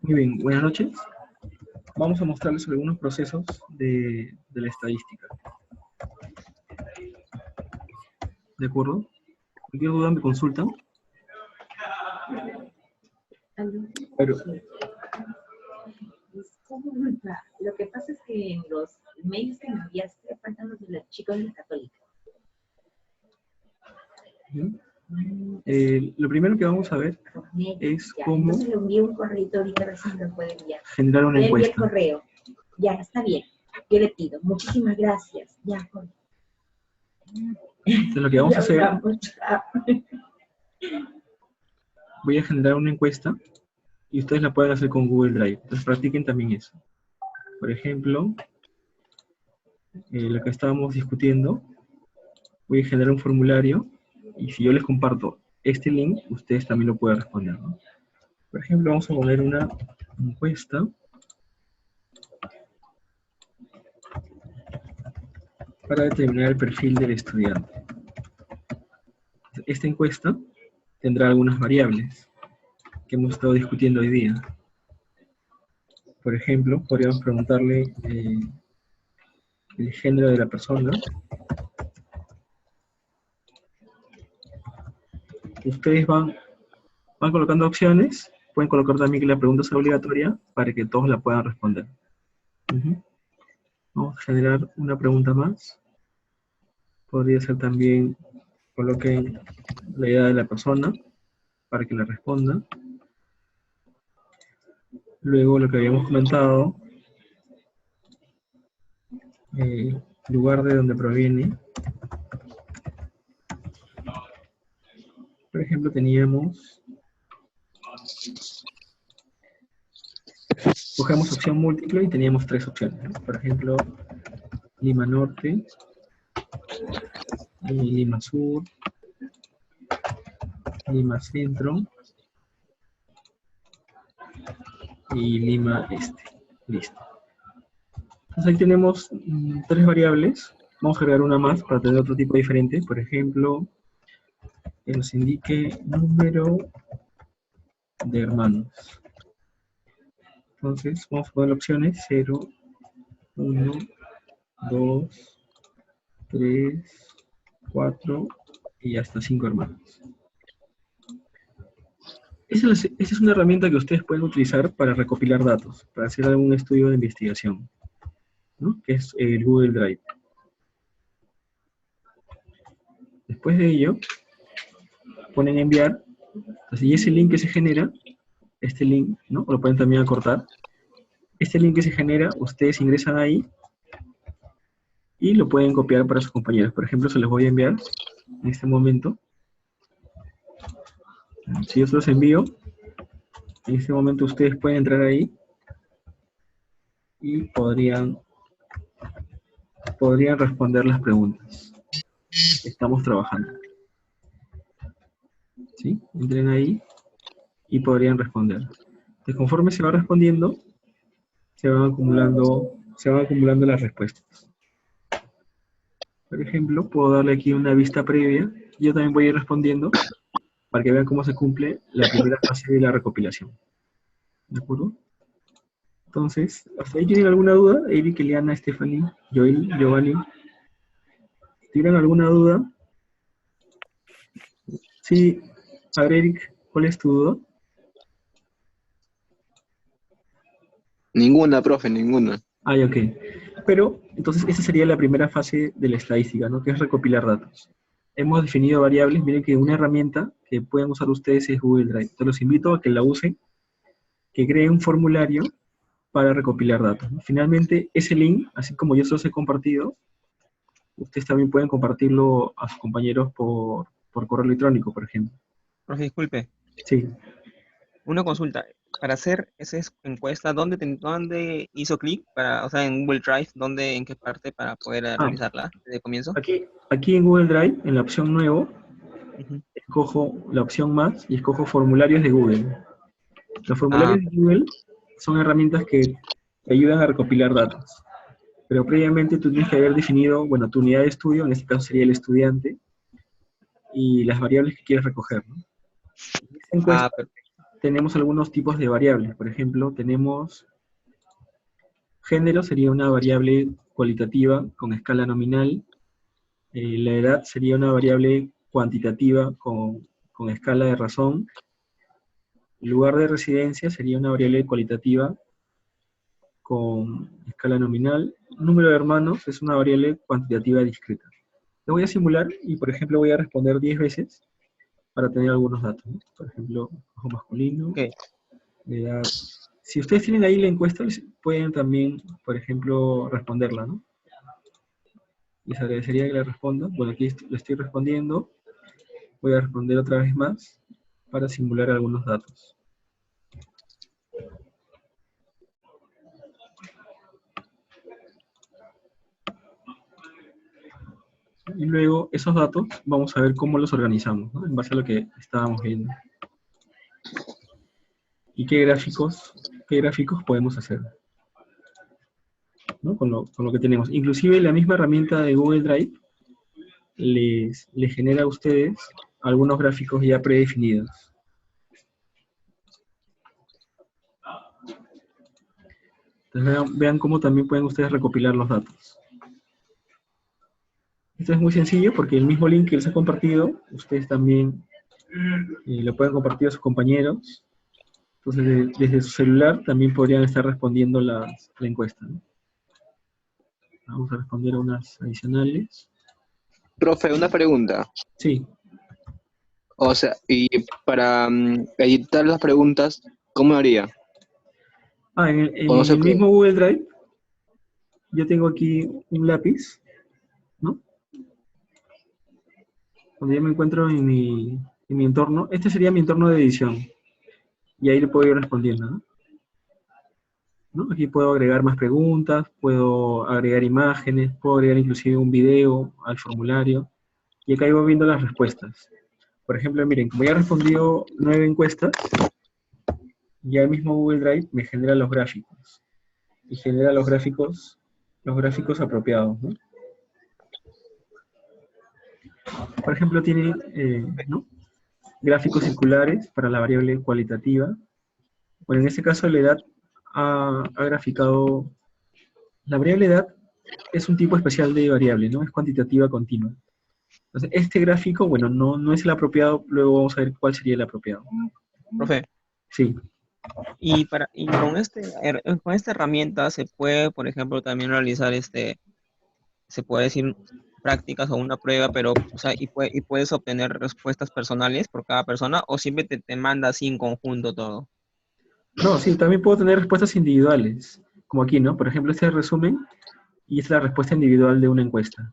Muy bien, buenas noches. Vamos a mostrarles algunos procesos de la estadística. ¿De acuerdo? Cualquier duda me consultan. Pero, lo que pasa es que en los mails que me enviaste faltan los de los chicos de la Católica. lo primero que vamos a ver es cómo Entonces le envío un correo ahorita, a ver si me lo puede enviar. generar una Le envío el encuesta. correo. Ya, está bien. Yo le pido. Muchísimas gracias. Ya, Jorge. Entonces lo que vamos a hacer, voy a generar una encuesta y ustedes la pueden hacer con Google Drive. Entonces practiquen también eso. Por ejemplo, lo que estábamos discutiendo, voy a generar un formulario y si yo les comparto este link, ustedes también lo pueden responder, ¿no? Por ejemplo, vamos a poner una encuesta para determinar el perfil del estudiante. Esta encuesta tendrá algunas variables que hemos estado discutiendo hoy día. Por ejemplo, podríamos preguntarle el género de la persona. Ustedes van colocando opciones, pueden colocar también que la pregunta sea obligatoria para que todos la puedan responder. Vamos a generar una pregunta más. Podría ser también, coloquen la edad de la persona para que la responda. Luego lo que habíamos comentado, lugar de donde proviene. Por ejemplo, teníamos, cogemos opción múltiple y teníamos 3 opciones, ¿no? Por ejemplo, Lima Norte, Lima Sur, Lima Centro y Lima Este. Listo. Entonces ahí tenemos 3 variables. Vamos a agregar una más para tener otro tipo diferente. Por ejemplo, que nos indique número de hermanos. Entonces vamos a poner opciones 0, 1, 2, 3, 4 y hasta 5 hermanos. Esa es una herramienta que ustedes pueden utilizar para recopilar datos, para hacer algún estudio de investigación, ¿no? Que es el Google Drive. Después de ello, ponen enviar, entonces, y ese link que se genera, este link, ¿no? Lo pueden también acortar. Este link que se genera, ustedes ingresan ahí y lo pueden copiar para sus compañeros. Por ejemplo, se los voy a enviar en este momento. Si yo se los envío, en este momento ustedes pueden entrar ahí y podrían responder las preguntas que estamos trabajando. ¿Sí? Entren ahí y podrían responder. Entonces, conforme se va respondiendo, se van acumulando las respuestas. Por ejemplo, puedo darle aquí una vista previa. Yo también voy a ir respondiendo para que vean cómo se cumple la primera fase de la recopilación. ¿De acuerdo? Entonces, ¿hasta ahí tienen alguna duda? Eric, Eliana, Stephanie, Joel, Giovanni. ¿Tienen alguna duda? Sí. A ver, Eric, ¿cuál es tu duda? Ninguna, profe, ninguna. Ah, ya, ok. Pero, entonces, esa sería la primera fase de la estadística, ¿no? Que es recopilar datos. Hemos definido variables. Miren que una herramienta que pueden usar ustedes es Google Drive. Entonces, los invito a que la usen, que creen un formulario para recopilar datos, ¿no? Finalmente, ese link, así como yo se los he compartido, ustedes también pueden compartirlo a sus compañeros por correo electrónico, por ejemplo. Profe, disculpe, Sí. una consulta. Para hacer esa encuesta, ¿dónde hizo clic? O sea, en Google Drive, ¿en qué parte para poder realizarla desde el comienzo? Aquí en Google Drive, en la opción nuevo, escojo la opción más y escojo formularios de Google. Los formularios de Google son herramientas que te ayudan a recopilar datos. Pero previamente tú tienes que haber definido, bueno, tu unidad de estudio, en este caso sería el estudiante, y las variables que quieres recoger, ¿no? En esta encuesta tenemos algunos tipos de variables. Por ejemplo, tenemos género, sería una variable cualitativa con escala nominal. La edad sería una variable cuantitativa con escala de razón. Lugar de residencia sería una variable cualitativa con escala nominal. Número de hermanos es una variable cuantitativa discreta. Lo voy a simular y, por ejemplo, voy a responder 10 veces para tener algunos datos, ¿no? Por ejemplo, ojo masculino, Ok. edad. Si ustedes tienen ahí la encuesta, pueden también, por ejemplo, responderla, ¿no? Les agradecería que la respondan. Bueno, aquí le estoy respondiendo. Voy a responder otra vez más para simular algunos datos. Y luego, esos datos, vamos a ver cómo los organizamos, ¿no? En base a lo que estábamos viendo. Y qué gráficos podemos hacer, ¿no? Con lo que tenemos. Inclusive la misma herramienta de Google Drive les genera a ustedes algunos gráficos ya predefinidos. Entonces vean cómo también pueden ustedes recopilar los datos. Esto es muy sencillo porque el mismo link que les he compartido, ustedes también lo pueden compartir a sus compañeros. Entonces desde su celular también podrían estar respondiendo la encuesta, ¿no? Vamos a responder a unas adicionales. Profe, una pregunta. Sí. O sea, y para editar las preguntas, ¿cómo haría? En O no se el puede. mismo Google Drive, yo tengo aquí un lápiz, ¿no? Cuando yo me encuentro en mi entorno, este sería mi entorno de edición. Y ahí le puedo ir respondiendo, ¿no? ¿No? Aquí puedo agregar más preguntas, puedo agregar imágenes, puedo agregar inclusive un video al formulario. Y acá iba viendo las respuestas. Por ejemplo, miren, como ya he respondido 9 encuestas, ya el mismo Google Drive me genera los gráficos. Y genera los gráficos apropiados, ¿no? Por ejemplo, tiene, ¿no? Gráficos circulares para la variable cualitativa. Bueno, en este caso la edad ha graficado. La variable edad es un tipo especial de variable, ¿no? Es cuantitativa continua. Entonces, este gráfico, bueno, no es el apropiado, luego vamos a ver cuál sería el apropiado. Profe, Sí. y con esta herramienta se puede, por ejemplo, también realizar se puede decir prácticas o una prueba, pero, o sea, y puedes obtener respuestas personales por cada persona, o siempre te manda así en conjunto todo. No, sí, también puedo tener respuestas individuales, como aquí, ¿no? Por ejemplo, este es el resumen y es la respuesta individual de una encuesta.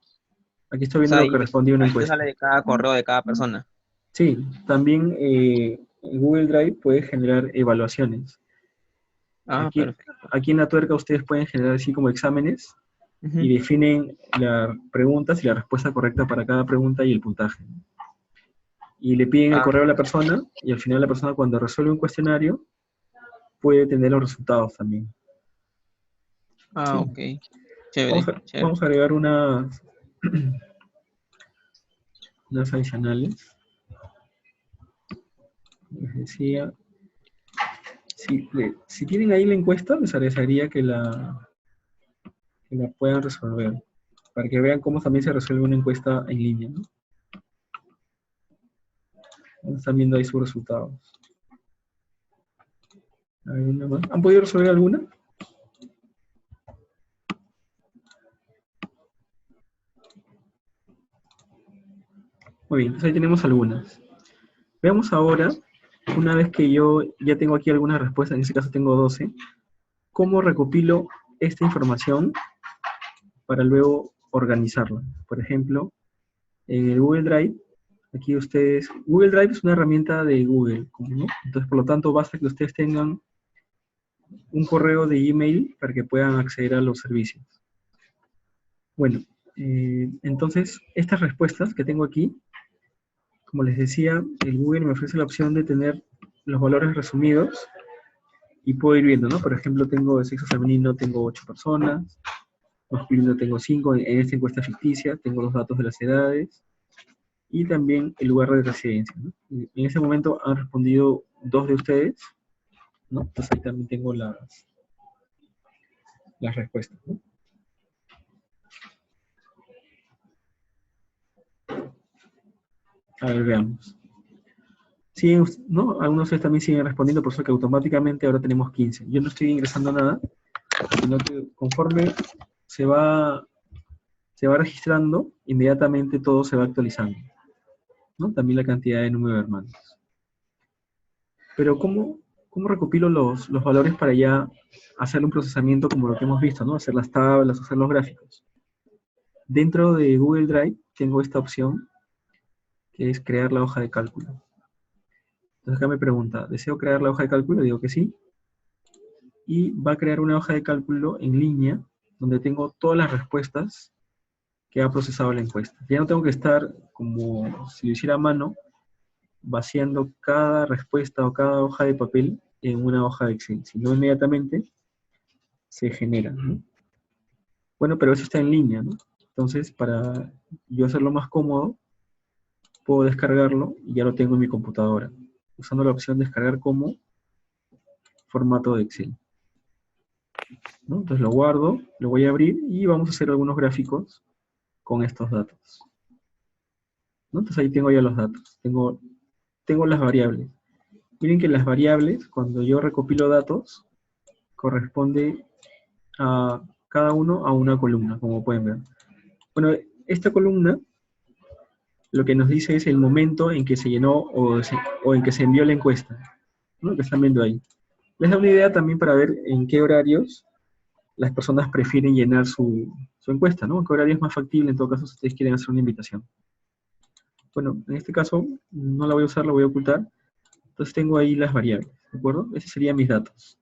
Aquí estoy O viendo sea, lo que respondió una ahí te encuesta. sale de cada correo de cada persona. Sí, también Google Drive puede generar evaluaciones. Ah, Aquí, perfecto. aquí en la tuerca ustedes pueden generar así como exámenes Ujú. y definen las preguntas y la respuesta correcta para cada pregunta y el puntaje. Y le piden el correo a la persona y al final la persona cuando resuelve un cuestionario puede tener los resultados también. Ah, Sí. ok. Chévere, chévere. Vamos a agregar unas adicionales. Les decía, si tienen ahí la encuesta, les agradecería que la puedan resolver, para que vean cómo también se resuelve una encuesta en línea, ¿no? Están viendo ahí sus resultados. ¿Alguna más? ¿Han podido resolver alguna? Muy bien, entonces ahí tenemos algunas. Veamos ahora, una vez que yo ya tengo aquí algunas respuestas, en este caso tengo 12, cómo recopilo esta información para luego organizarla. Por ejemplo, en el Google Drive, aquí ustedes, Google Drive es una herramienta de Google, ¿no? Entonces, por lo tanto, basta que ustedes tengan un correo de email para que puedan acceder a los servicios. Bueno, entonces, estas respuestas que tengo aquí, como les decía, el Google me ofrece la opción de tener los valores resumidos y puedo ir viendo, ¿no? Por ejemplo, tengo de sexo femenino, tengo 8 personas, masculino tengo 5, en esta encuesta ficticia, tengo los datos de las edades y también el lugar de residencia, ¿no? En ese momento han respondido 2 de ustedes, ¿no? Entonces ahí también tengo las respuestas, ¿no? A ver, veamos. Siguen, ¿no? Algunos de ustedes también siguen respondiendo, por eso que automáticamente ahora tenemos 15. Yo no estoy ingresando nada, sino que conforme se va registrando, inmediatamente todo se va actualizando, ¿no? También la cantidad de número de hermanos. Pero ¿cómo recopilo los valores para ya hacer un procesamiento como lo que hemos visto, ¿no? Hacer las tablas, hacer los gráficos. Dentro de Google Drive tengo esta opción, que es crear la hoja de cálculo. Entonces acá me pregunta, ¿deseo crear la hoja de cálculo? Digo que sí. Y va a crear una hoja de cálculo en línea, donde tengo todas las respuestas que ha procesado la encuesta. Ya no tengo que estar, como si lo hiciera a mano, vaciando cada respuesta o cada hoja de papel en una hoja de Excel, sino inmediatamente se genera, ¿no? Bueno, pero eso está en línea, ¿no? Entonces, para yo hacerlo más cómodo, puedo descargarlo y ya lo tengo en mi computadora, usando la opción descargar como formato de Excel, ¿no? Entonces lo guardo, lo voy a abrir y vamos a hacer algunos gráficos con estos datos, ¿no? Entonces ahí tengo ya los datos, tengo las variables. Miren que las variables, cuando yo recopilo datos, corresponde a cada uno a una columna, como pueden ver. Bueno, esta columna lo que nos dice es el momento en que se llenó o en que se envió la encuesta, ¿no? Que están viendo ahí. Les da una idea también para ver en qué horarios las personas prefieren llenar su encuesta, ¿no? En qué horario es más factible, en todo caso, si ustedes quieren hacer una invitación. Bueno, en este caso no la voy a usar, la voy a ocultar. Entonces tengo ahí las variables, ¿de acuerdo? Esos serían mis datos.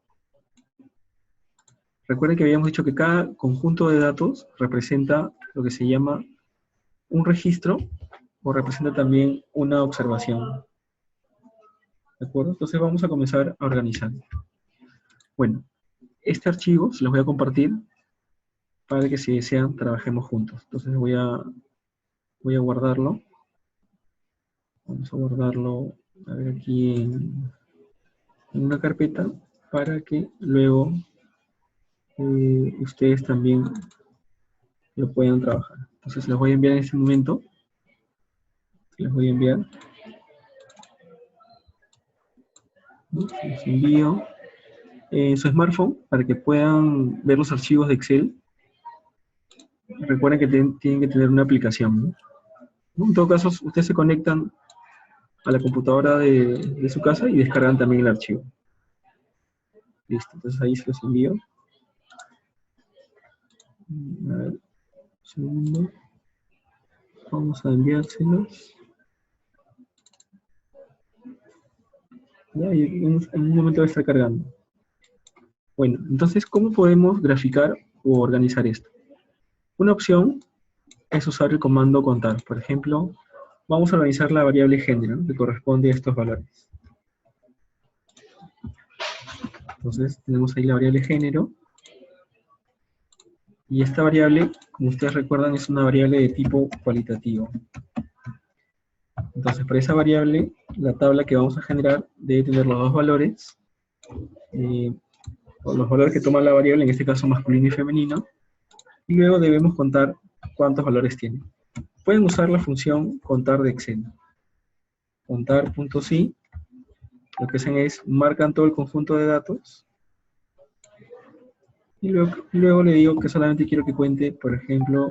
Recuerden que habíamos dicho que cada conjunto de datos representa lo que se llama un registro o representa también una observación. ¿De acuerdo? Entonces vamos a comenzar a organizar. Bueno, este archivo se los voy a compartir para que si desean trabajemos juntos. Entonces voy a guardarlo. Vamos a guardarlo, a ver, aquí en una carpeta para que luego ustedes también lo puedan trabajar. Entonces les voy a enviar en este momento. Les voy a enviar. Les envío su smartphone para que puedan ver los archivos de Excel. Recuerden que tienen que tener una aplicación, ¿no? En todo caso, ustedes se conectan a la computadora de su casa y descargan también el archivo. Listo, entonces ahí se los envío. A ver, un segundo. Vamos a enviárselos. Ya, y en un momento va a estar cargando. Bueno, entonces, ¿cómo podemos graficar o organizar esto? Una opción es usar el comando contar. Por ejemplo, vamos a organizar la variable género, ¿no? Que corresponde a estos valores. Entonces, tenemos ahí la variable género. Y esta variable, como ustedes recuerdan, es una variable de tipo cualitativo. Entonces, para esa variable, la tabla que vamos a generar debe tener los dos valores, o los valores que toma la variable, en este caso masculino y femenino, y luego debemos contar cuántos valores tiene. Pueden usar la función contar de Excel. Contar.si, lo que hacen es, marcan todo el conjunto de datos, y luego le digo que solamente quiero que cuente, por ejemplo,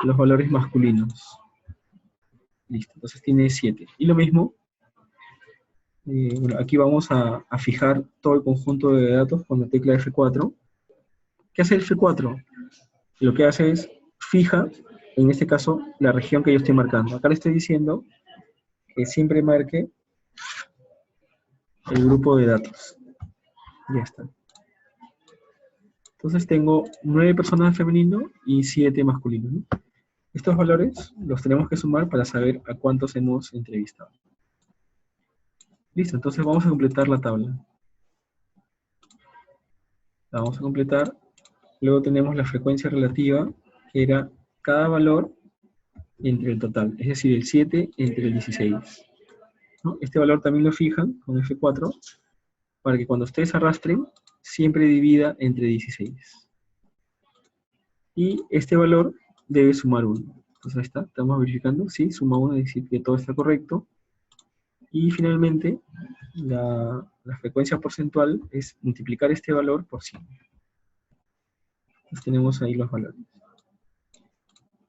los valores masculinos. Listo, entonces tiene 7. Y lo mismo, bueno, aquí vamos a fijar todo el conjunto de datos con la tecla F4. ¿Qué hace el F4? Lo que hace es, fija, en este caso, la región que yo estoy marcando. Acá le estoy diciendo que siempre marque el grupo de datos. Ya está. Entonces tengo 9 personas femenino y 7 masculinos, ¿no? Estos valores los tenemos que sumar para saber a cuántos hemos entrevistado. Listo, entonces vamos a completar la tabla. La vamos a completar. Luego tenemos la frecuencia relativa, que era cada valor entre el total, es decir, el 7 entre el 16. ¿no? Este valor también lo fijan con F4 para que cuando ustedes arrastren, siempre divida entre 16. Y este valor debe sumar 1. Entonces ahí está, estamos verificando, sí, suma 1, es decir, que todo está correcto. Y finalmente, la frecuencia porcentual es multiplicar este valor por 100. Entonces tenemos ahí los valores.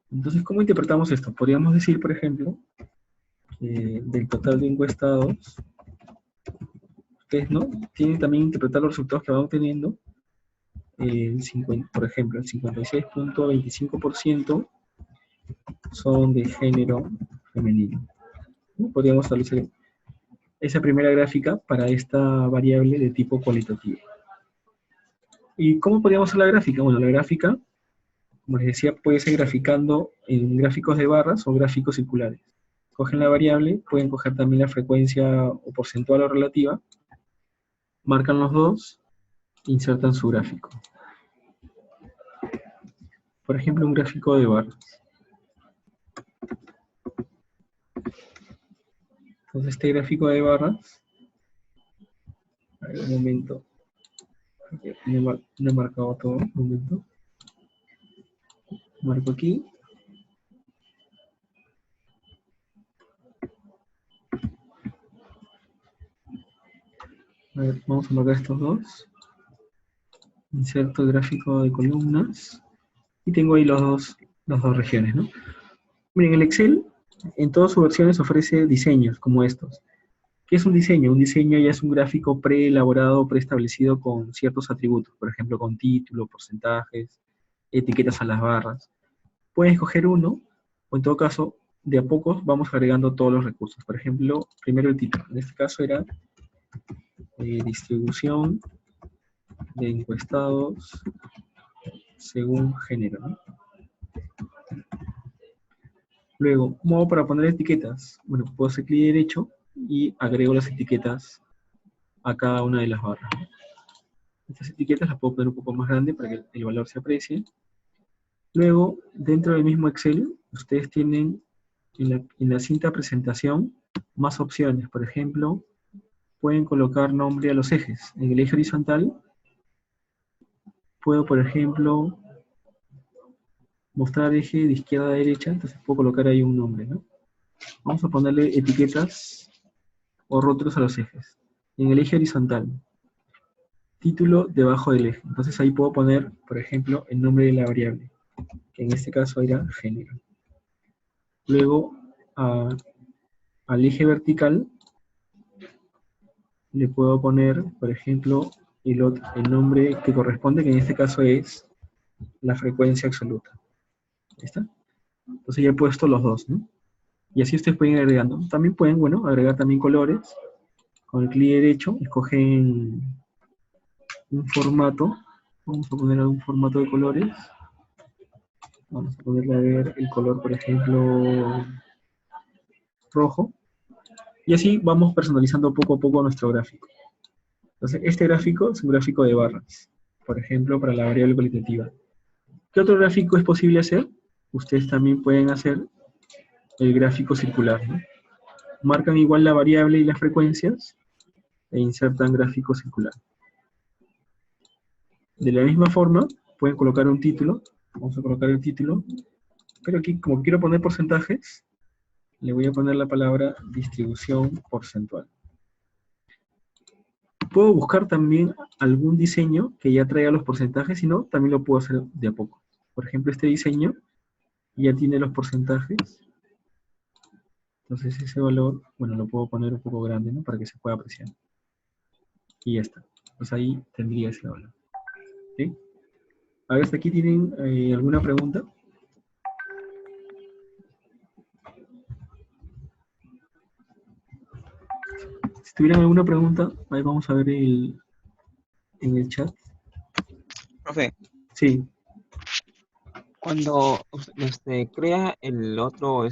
Entonces, ¿cómo interpretamos esto? Podríamos decir, por ejemplo, que del total de encuestados, ustedes, ¿no?, tienen también que interpretar los resultados que van obteniendo. Por ejemplo, el 56.25% son de género femenino, ¿no? Podríamos establecer esa primera gráfica para esta variable de tipo cualitativo. ¿Y cómo podríamos hacer la gráfica? Bueno, la gráfica, como les decía, puede ser graficando en gráficos de barras o gráficos circulares. Cogen la variable, pueden coger también la frecuencia o porcentual o relativa, marcan los dos, insertan su gráfico. Por ejemplo, un gráfico de barras. Entonces, este gráfico de barras, a ver, un momento, no he marcado todo, un momento. Marco aquí. A ver, vamos a marcar estos dos. Inserto el gráfico de columnas. Y tengo ahí las dos regiones, ¿no? Miren, el Excel, en todas sus versiones ofrece diseños como estos. ¿Qué es un diseño? Un diseño ya es un gráfico preelaborado, preestablecido con ciertos atributos, por ejemplo, con título, porcentajes, etiquetas a las barras. Pueden escoger uno, o en todo caso, de a pocos vamos agregando todos los recursos. Por ejemplo, primero el título. En este caso era distribución de encuestados según género, ¿no? Luego, ¿cómo hago para poner etiquetas? Bueno, puedo hacer clic derecho y agrego las etiquetas a cada una de las barras. Estas etiquetas las puedo poner un poco más grande para que el valor se aprecie. Luego, dentro del mismo Excel, ustedes tienen en la cinta presentación más opciones. Por ejemplo, pueden colocar nombre a los ejes. En el eje horizontal, puedo, por ejemplo, mostrar eje de izquierda a derecha, entonces puedo colocar ahí un nombre, ¿no? Vamos a ponerle etiquetas o rótulos a los ejes. En el eje horizontal, título debajo del eje. Entonces ahí puedo poner, por ejemplo, el nombre de la variable, que en este caso era género. Luego, al eje vertical, le puedo poner, por ejemplo, el nombre que corresponde, que en este caso es la frecuencia absoluta. ¿Ahí está? Entonces ya he puesto los dos, ¿no? Y así ustedes pueden ir agregando. También pueden, bueno, agregar también colores. Con el clic derecho, escogen un formato. Vamos a poner algún formato de colores. Vamos a ponerle a ver el color, por ejemplo, rojo. Y así vamos personalizando poco a poco nuestro gráfico. Entonces, este gráfico es un gráfico de barras, por ejemplo, para la variable cualitativa. ¿Qué otro gráfico es posible hacer? Ustedes también pueden hacer el gráfico circular, ¿no? Marcan igual la variable y las frecuencias e insertan gráfico circular. De la misma forma, pueden colocar un título. Vamos a colocar el título. Pero aquí, como quiero poner porcentajes, le voy a poner la palabra distribución porcentual. Puedo buscar también algún diseño que ya traiga los porcentajes, si no, también lo puedo hacer de a poco. Por ejemplo, este diseño ya tiene los porcentajes. Entonces ese valor, bueno, lo puedo poner un poco grande, ¿no? Para que se pueda apreciar. Y ya está. Pues ahí tendría ese valor. ¿Sí? A ver, ¿hasta aquí tienen alguna pregunta? Si tuvieran alguna pregunta, ahí vamos a ver en el chat. Profe, Sí. cuando crea el otro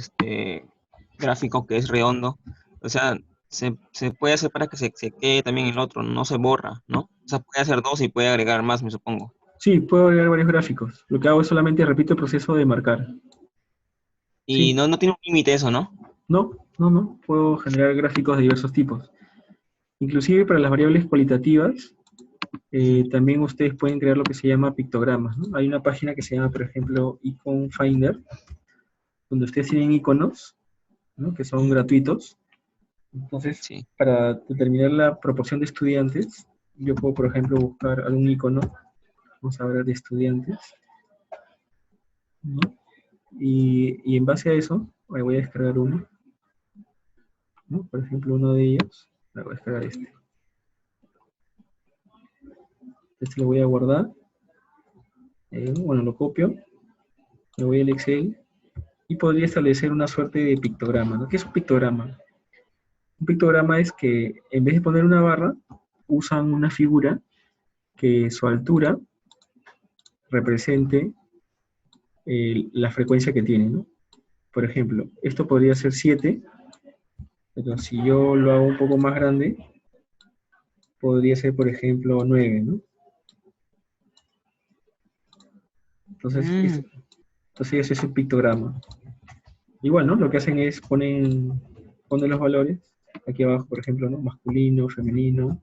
gráfico que es redondo, o sea, se puede hacer para que se quede también el otro, no se borra, ¿no? O sea, puede hacer dos y puede agregar más, me supongo. Sí, puedo agregar varios gráficos. Lo que hago es solamente repito el proceso de marcar. Y Sí. no tiene un límite eso, ¿no? No. Puedo generar gráficos de diversos tipos. Inclusive para las variables cualitativas, también ustedes pueden crear lo que se llama pictogramas, ¿no? Hay una página que se llama, por ejemplo, Icon Finder, donde ustedes tienen iconos, ¿no? Que son gratuitos. Entonces, Sí. para determinar la proporción de estudiantes, yo puedo, por ejemplo, buscar algún icono, vamos a hablar de estudiantes, ¿no? Y en base a eso, voy a descargar uno, ¿no? Por ejemplo, uno de ellos, voy a descargar este. Este lo voy a guardar, bueno, lo copio, me voy al Excel, y podría establecer una suerte de pictograma, ¿no? ¿Qué es un pictograma? Un pictograma es que en vez de poner una barra, usan una figura que su altura represente la frecuencia que tiene, ¿no? Por ejemplo, esto podría ser 7, pero si yo lo hago un poco más grande, podría ser, por ejemplo, 9, ¿no? Entonces, Mm, ese es un pictograma. Igual, ¿no? Lo que hacen es ponen los valores, aquí abajo, por ejemplo, ¿no? Masculino, femenino.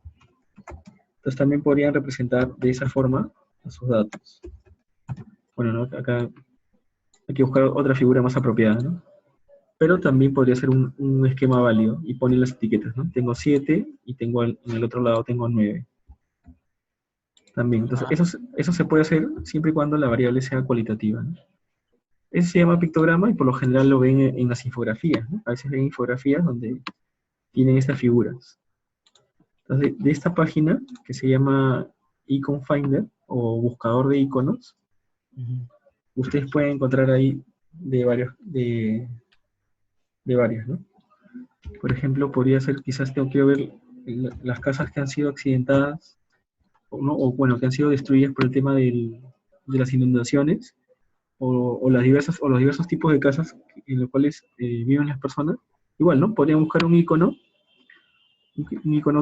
Entonces también podrían representar de esa forma sus datos. Bueno, ¿no? Acá hay que buscar otra figura más apropiada, ¿no? Pero también podría ser un esquema válido y ponen las etiquetas, ¿no? Tengo 7 y tengo en el otro lado tengo 9. También, entonces eso se puede hacer siempre y cuando la variable sea cualitativa, ¿no? Eso se llama pictograma y por lo general lo ven en las infografías, ¿no? A veces ven infografías donde tienen estas figuras. Entonces, de esta página que se llama Icon Finder o buscador de iconos, ustedes pueden encontrar ahí de varios, ¿no? Por ejemplo, podría ser, quizás quiero ver las casas que han sido accidentadas, ¿no? O bueno, que han sido destruidas por el tema de las inundaciones, o los diversos tipos de casas en los cuales viven las personas. Igual, ¿no? Podrían buscar un icono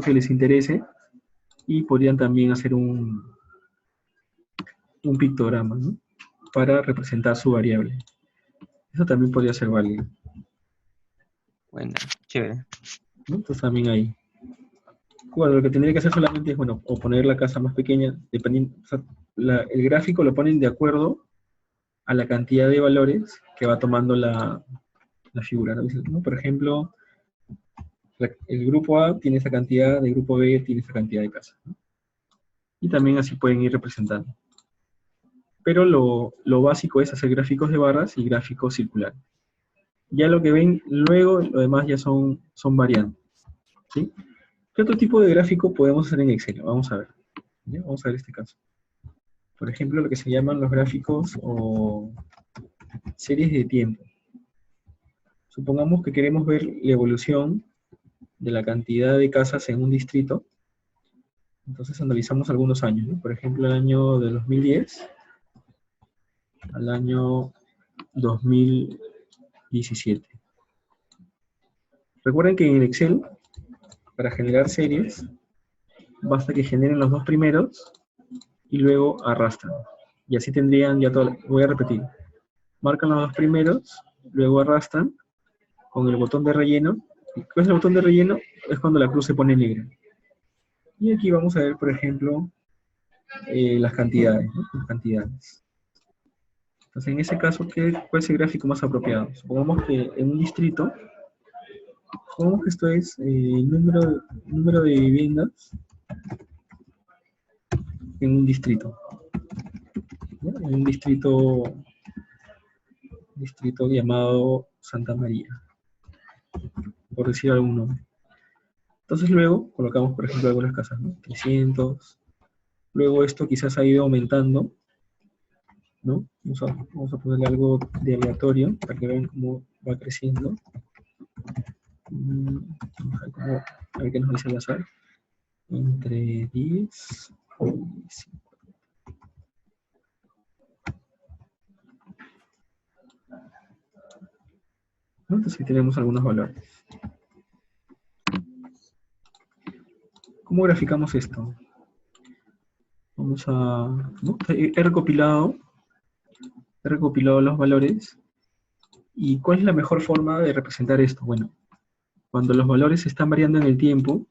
que les interese, y podrían también hacer un pictograma, ¿no? Para representar su variable. Eso también podría ser válido, bueno, chévere. ¿no? Entonces también ahí. Bueno, lo que tendría que hacer solamente es, bueno, o poner la casa más pequeña, dependiendo, o sea, el gráfico lo ponen de acuerdo a la cantidad de valores que va tomando la figura, ¿no? Por ejemplo, el grupo A tiene esa cantidad, el grupo B tiene esa cantidad de casas, ¿no? Y también así pueden ir representando. Pero lo básico es hacer gráficos de barras y gráficos circulares. Ya lo que ven luego, lo demás ya son variantes, ¿sí? ¿Qué otro tipo de gráfico podemos hacer en Excel? Vamos a ver. ¿Ya? Vamos a ver este caso. Por ejemplo, lo que se llaman los gráficos o series de tiempo. Supongamos que queremos ver la evolución de la cantidad de casas en un distrito. Entonces analizamos algunos años, ¿no? Por ejemplo, el año de 2010 al año 2017. Recuerden que en Excel, para generar series, basta que generen los dos primeros y luego arrastran. Y así tendrían ya todo. Voy a repetir. Marcan los dos primeros, luego arrastran con el botón de relleno. ¿Qué es el botón de relleno? Es cuando la cruz se pone negra. Y aquí vamos a ver, por ejemplo, las cantidades, ¿no? Las cantidades. Entonces, en ese caso, ¿cuál es el gráfico más apropiado? Supongamos que en un distrito, supongamos que esto es el número de viviendas en un distrito, ¿no? En un distrito llamado Santa María, por decir algún nombre. Entonces luego colocamos, por ejemplo, algunas casas, ¿no? 300. Luego esto quizás ha ido aumentando, ¿no? Vamos a ponerle algo de aleatorio para que vean cómo va creciendo. Vamos a ver qué nos dice el azar. Entre 10 y 5. Entonces aquí tenemos algunos valores. ¿Cómo graficamos esto? Vamos a... ¿no? He recopilado los valores ¿Y cuál es la mejor forma de representar esto? Bueno, cuando los valores están variando en el tiempo,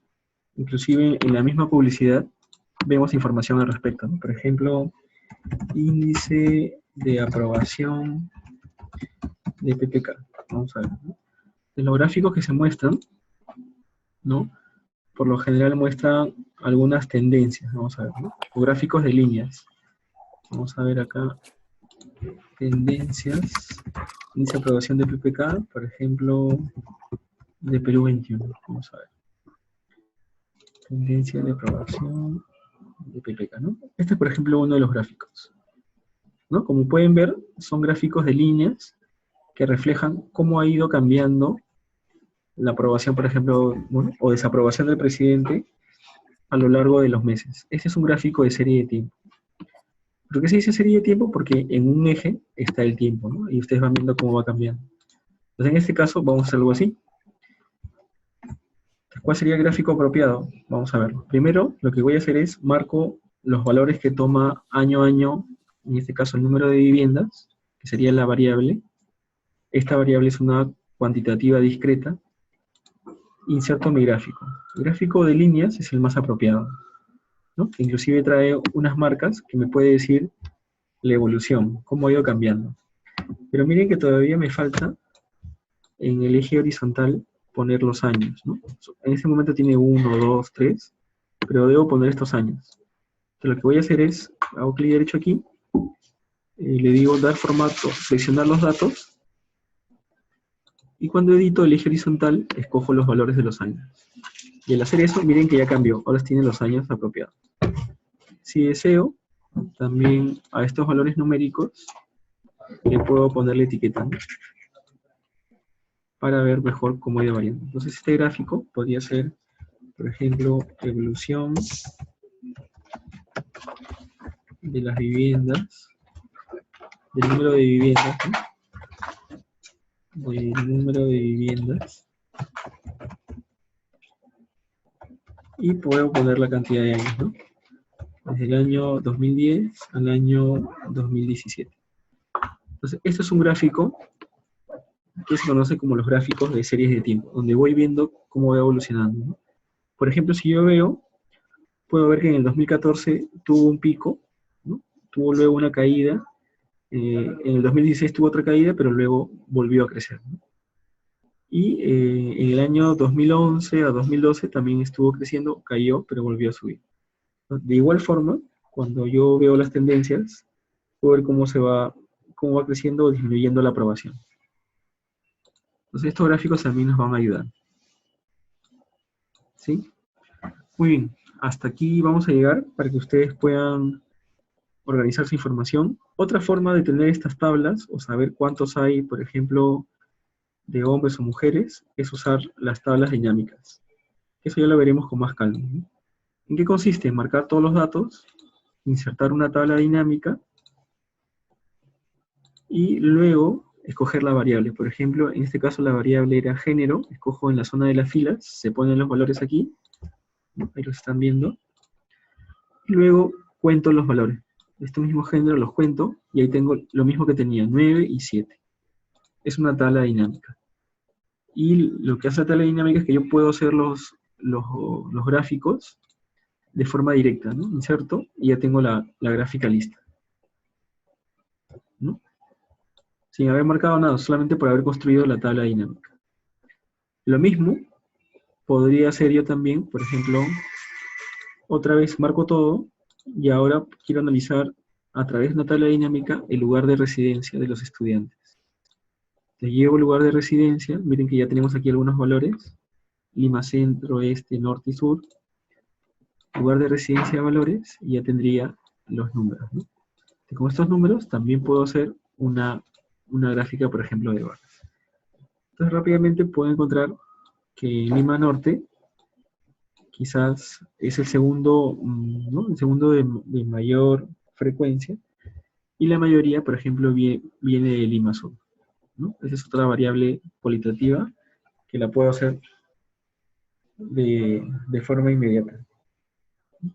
inclusive en la misma publicidad, vemos información al respecto, ¿no? Por ejemplo, índice de aprobación de PPK. Vamos a ver, ¿no? De los gráficos que se muestran, ¿no? Por lo general muestran algunas tendencias, vamos a ver, ¿no? O gráficos de líneas. Vamos a ver acá, tendencias, índice de aprobación de PPK, por ejemplo, de Perú 21. Vamos a ver. Tendencia de aprobación de PPK, ¿no? Este es, por ejemplo, uno de los gráficos, ¿no? Como pueden ver, son gráficos de líneas que reflejan cómo ha ido cambiando la aprobación, por ejemplo, bueno, o desaprobación del presidente a lo largo de los meses. Este es un gráfico de serie de tiempo. ¿Por qué se dice serie de tiempo? Porque en un eje está el tiempo, ¿no? Y ustedes van viendo cómo va cambiando. Entonces, en este caso, vamos a hacer algo así. ¿Cuál sería el gráfico apropiado? Vamos a verlo. Primero, lo que voy a hacer es marco los valores que toma año a año, en este caso el número de viviendas, que sería la variable. Esta variable es una cuantitativa discreta. Inserto mi gráfico. El gráfico de líneas es el más apropiado, ¿no? Que inclusive trae unas marcas que me puede decir la evolución, cómo ha ido cambiando. Pero miren que todavía me falta en el eje horizontal poner los años, ¿no? En este momento tiene 1, 2, 3, pero debo poner estos años. Entonces lo que voy a hacer es, hago clic derecho aquí, le digo dar formato, seleccionar los datos, y cuando edito el eje horizontal, escojo los valores de los años. Y al hacer eso, miren que ya cambió, ahora tiene los años apropiados. Si deseo, también a estos valores numéricos, le puedo poner la etiqueta, ¿no? Para ver mejor cómo ha ido variando. Entonces este gráfico podría ser, por ejemplo, evolución de las viviendas, del número de viviendas, ¿no? Del número de viviendas, y puedo poner la cantidad de años, ¿no? Desde el año 2010 al año 2017. Entonces, esto es un gráfico que se conoce como los gráficos de series de tiempo, donde voy viendo cómo va evolucionando, ¿no? Por ejemplo, si yo veo, puedo ver que en el 2014 tuvo un pico, ¿no? Tuvo luego una caída, en el 2016 tuvo otra caída, pero luego volvió a crecer, ¿no? Y en el año 2011 a 2012 también estuvo creciendo, cayó, pero volvió a subir, ¿no? De igual forma, cuando yo veo las tendencias, puedo ver cómo va creciendo o disminuyendo la aprobación. Entonces estos gráficos también nos van a ayudar, ¿sí? Muy bien, hasta aquí vamos a llegar para que ustedes puedan organizar su información. Otra forma de tener estas tablas, o saber cuántos hay, por ejemplo, de hombres o mujeres, es usar las tablas dinámicas. Eso ya lo veremos con más calma, ¿no? ¿En qué consiste? En marcar todos los datos, insertar una tabla dinámica, y luego escoger la variable. Por ejemplo, en este caso la variable era género, escojo en la zona de las filas, se ponen los valores aquí, ¿no? Ahí los están viendo, y luego cuento los valores. Este mismo género los cuento, y ahí tengo lo mismo que tenía, 9 y 7. Es una tabla dinámica. Y lo que hace la tabla dinámica es que yo puedo hacer los gráficos de forma directa, ¿no? Inserto, y ya tengo la gráfica lista, ¿no? Sin haber marcado nada, solamente por haber construido la tabla dinámica. Lo mismo podría hacer yo también, por ejemplo, otra vez marco todo, y ahora quiero analizar a través de una tabla dinámica el lugar de residencia de los estudiantes. Te llevo el lugar de residencia, miren que ya tenemos aquí algunos valores, Lima Centro, Este, Norte y Sur, lugar de residencia de valores, y ya tendría los números, ¿no? Y con estos números también puedo hacer una gráfica, por ejemplo, de barras. Entonces rápidamente puedo encontrar que Lima Norte quizás es el segundo, ¿no? El segundo de mayor frecuencia, y la mayoría, por ejemplo, viene de Lima Sur, ¿no? Esa es otra variable cualitativa que la puedo hacer de forma inmediata,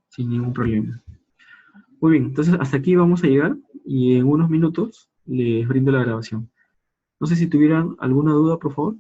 sin ningún problema. Muy bien, entonces hasta aquí vamos a llegar, y en unos minutos les brindo la grabación. No sé si tuvieran alguna duda, por favor.